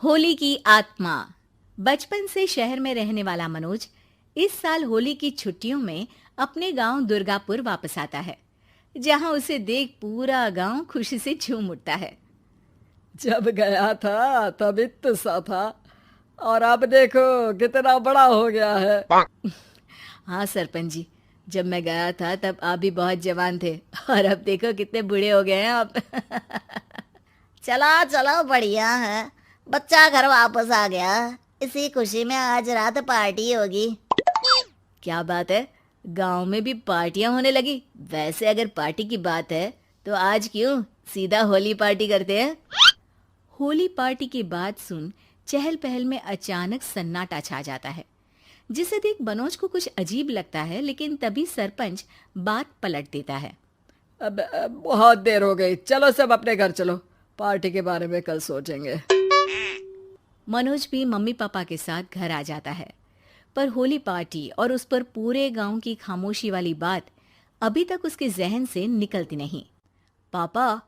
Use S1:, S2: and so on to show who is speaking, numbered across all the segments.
S1: होली की आत्मा। बचपन से शहर में रहने वाला मनोज इस साल होली की छुट्टियों में अपने गांव दुर्गापुर वापस आता है, जहां उसे देख पूरा गांव खुशी से झूम उठता है।
S2: जब गया था तब इतना सा था और अब देखो कितना बड़ा हो गया है।
S1: हाँ सरपंच जी, जब मैं गया था तब आप भी बहुत जवान थे और अब देखो कितने बूढ़े हो गए हैं आप।
S3: चला चलो बढ़िया है। बच्चा घर वापस आ गया। इसी खुशी में आज रात पार्टी होगी।
S1: क्या बात है, गांव में भी पार्टियां होने लगी। वैसे अगर पार्टी की बात है तो आज क्यों सीधा होली पार्टी करते हैं। होली पार्टी की बात सुन चहल पहल में अचानक सन्नाटा छा जाता है, जिसे देख मनोज को कुछ अजीब लगता है। लेकिन तभी सरपंच बात पलट देता है।
S2: अब बहुत देर हो गई, चलो सब अपने घर चलो, पार्टी के बारे में कल सोचेंगे।
S1: मनोज भी मम्मी पापा के साथ घर आ जाता है, पर होली पार्टी और उस पर पूरे गांव की खामोशी वाली बात अभी तक उसके जहन से निकलती नहीं। पापा,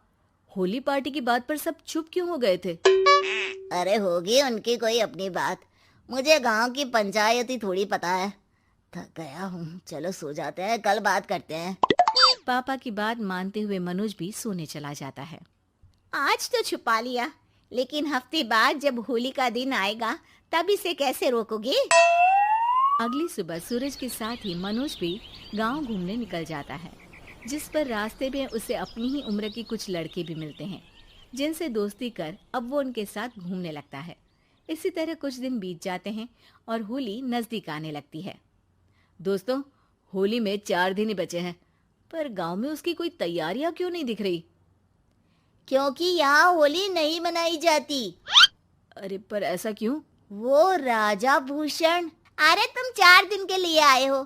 S1: होली पार्टी की बात पर सब चुप क्यों हो गए थे?
S3: अरे होगी उनकी कोई अपनी बात। मुझे गांव की पंचायत ही थोड़ी पता है। थक गया हूँ, चलो सो जाते हैं, कल बात करते हैं।
S1: पापा की बात मानते हुए मनोज भी सोने चला जाता है।
S4: आज तो छुपा लिया, लेकिन हफ्ते बाद जब होली का दिन आएगा तब इसे कैसे रोकोगे?
S1: अगली सुबह सूरज के साथ ही मनोज भी गांव घूमने निकल जाता है, जिस पर रास्ते में उसे अपनी ही उम्र के कुछ लड़के भी मिलते हैं, जिनसे दोस्ती कर अब वो उनके साथ घूमने लगता है। इसी तरह कुछ दिन बीत जाते हैं और होली नजदीक आने लगती है। दोस्तों, होली में 4 दिन ही बचे हैं, पर गांव में उसकी कोई तैयारियां क्यों नहीं दिख रही?
S3: क्योंकि यहाँ होली नहीं मनाई जाती।
S1: अरे पर ऐसा क्यों?
S3: वो राजा भूषण। अरे तुम 4 दिन के लिए आए हो,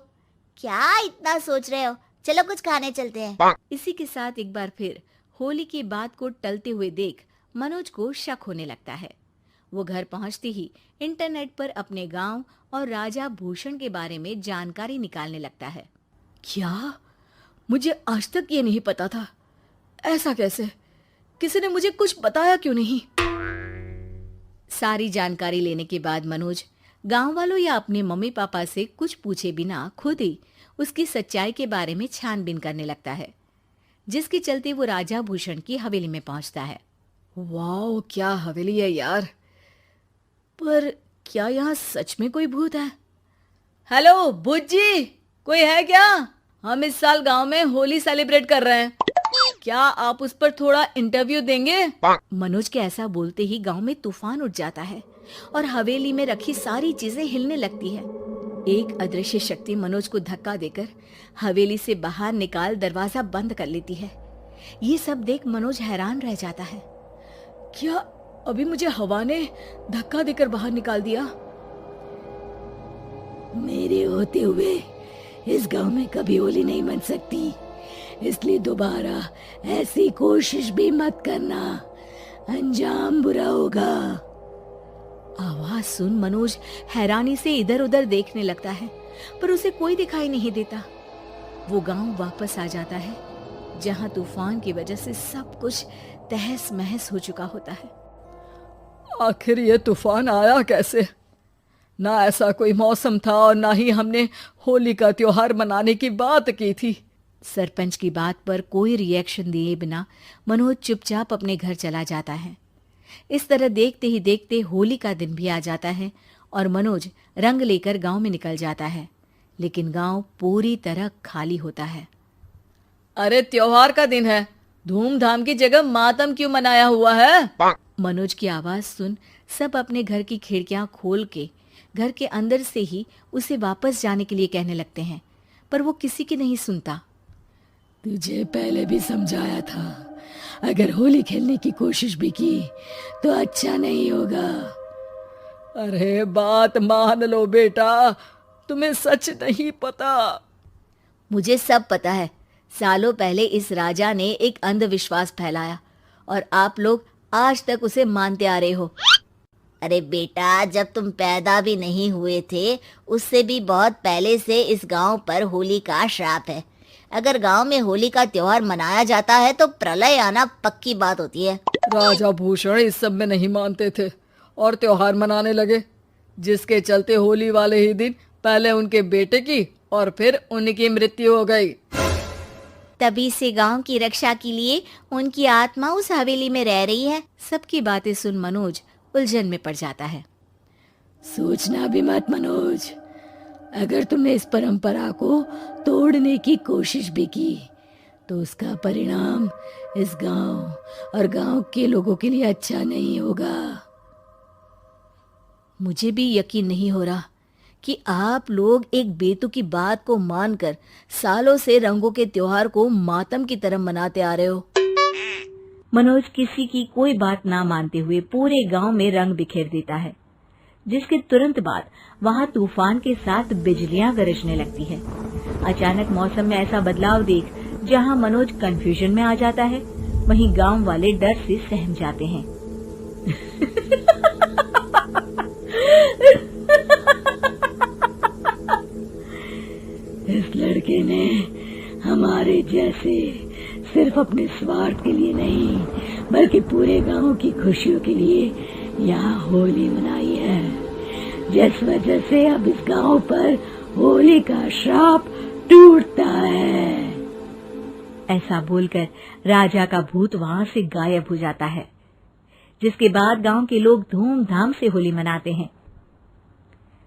S3: क्या इतना सोच रहे हो? चलो कुछ खाने चलते हैं।
S1: इसी के साथ एक बार फिर होली की बात को टलते हुए देख मनोज को शक होने लगता है। वो घर पहुंचते ही इंटरनेट पर अपने गांव और राजा भूषण के बारे में जानकारी निकालने लगता है।
S2: क्या? मुझे आज तक ये नहीं पता था। ऐसा कैसे? किसी ने मुझे कुछ बताया क्यों नहीं?
S1: सारी जानकारी लेने के बाद मनोज गांव वालों या अपने मम्मी पापा से कुछ पूछे बिना खुद ही उसकी सच्चाई के बारे में छानबीन करने लगता है, जिसके चलते वो राजा भूषण की हवेली में पहुंचता है।
S2: वाह, क्या हवेली है यार। पर क्या यहाँ सच में कोई भूत है? हेलो भूत जी, कोई है क्या? हम इस साल गांव में होली सेलिब्रेट कर रहे हैं, क्या आप उस पर थोड़ा इंटरव्यू देंगे?
S1: मनोज के ऐसा बोलते ही गांव में तूफान उठ जाता है और हवेली में रखी सारी चीजें हिलने लगती है। एक अदृश्य शक्ति मनोज को धक्का देकर हवेली से बाहर निकाल दरवाजा बंद कर लेती है। ये सब देख मनोज हैरान रह जाता है।
S2: क्या अभी मुझे हवा ने धक्का देकर बाहर निकाल दिया?
S5: मेरे होते हुए इस गांव में कभी होली नहीं मन सकती, इसलिए दोबारा ऐसी कोशिश भी मत करना, अंजाम बुरा होगा।
S1: आवाज सुन मनोज हैरानी से इधर उधर देखने लगता है, पर उसे कोई दिखाई नहीं देता। वो गांव वापस आ जाता है, जहां तूफान की वजह से सब कुछ तहस महस हो चुका होता है।
S2: आखिर ये तूफान आया कैसे? ना ऐसा कोई मौसम था और ना ही हमने होली का त्योहार मनाने की बात की थी।
S1: सरपंच की बात पर कोई रिएक्शन दिए बिना मनोज चुपचाप अपने घर चला जाता है। इस तरह देखते ही देखते होली का दिन भी आ जाता है और मनोज रंग लेकर गांव में निकल जाता है, लेकिन गांव पूरी तरह खाली होता है।
S2: अरे त्योहार का दिन है, धूमधाम की जगह मातम क्यों मनाया हुआ है?
S1: मनोज की आवाज सुन सब अपने घर की खिड़कियां खोल के घर के अंदर से ही उसे वापस जाने के लिए कहने लगते हैं, पर वो किसी की नहीं सुनता।
S5: तुझे पहले भी समझाया था, अगर होली खेलने की कोशिश भी की तो अच्छा नहीं होगा।
S2: अरे बात मान लो बेटा, तुम्हें सच नहीं पता।
S1: मुझे सब पता है। सालों पहले इस राजा ने एक अंधविश्वास फैलाया और आप लोग आज तक उसे मानते आ रहे हो।
S3: अरे बेटा, जब तुम पैदा भी नहीं हुए थे उससे भी बहुत पहले से इस गांव पर होली का श्राप है। अगर गांव में होली का त्योहार मनाया जाता है तो प्रलय आना पक्की बात होती है।
S2: राजा भूषण इस सब में नहीं मानते थे और त्योहार मनाने लगे, जिसके चलते होली वाले ही दिन पहले उनके बेटे की और फिर उनकी मृत्यु हो गई।
S4: तभी से गांव की रक्षा के लिए उनकी आत्मा उस हवेली में रह रही है।
S1: सबकी बातें सुन मनोज उलझन में पड़ जाता है।
S5: सोचना भी मत मनोज, अगर तुमने इस परंपरा को तोड़ने की कोशिश भी की तो उसका परिणाम इस गांव और गांव के लोगों के लिए अच्छा नहीं होगा।
S1: मुझे भी यकीन नहीं हो रहा कि आप लोग एक बेतुकी बात को मानकर सालों से रंगों के त्योहार को मातम की तरह मनाते आ रहे हो। मनोज किसी की कोई बात ना मानते हुए पूरे गांव में रंग बिखेर देता है, जिसके तुरंत बाद वहां तूफान के साथ बिजलियां गरजने लगती है। अचानक मौसम में ऐसा बदलाव देख जहां मनोज कंफ्यूजन में आ जाता है, वहीं गांव वाले डर से सहम जाते हैं।
S5: इस लड़के ने हमारे जैसे सिर्फ अपने स्वार्थ के लिए नहीं बल्कि पूरे गांव की खुशियों के लिए यहाँ होली मनाई है, जिस वजह से अब इस गांव पर होली का श्राप टूटता है।
S1: ऐसा बोलकर राजा का भूत वहां से गायब हो जाता है, जिसके बाद गांव के लोग धूमधाम से होली मनाते हैं।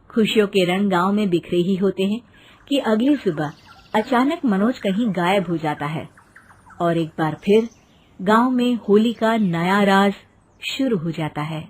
S1: खुशियों के रंग गांव में बिखरे ही होते हैं कि अगली सुबह अचानक मनोज कहीं गायब हो जाता है और एक बार फिर गांव में होली का नया राज शुरू हो जाता है।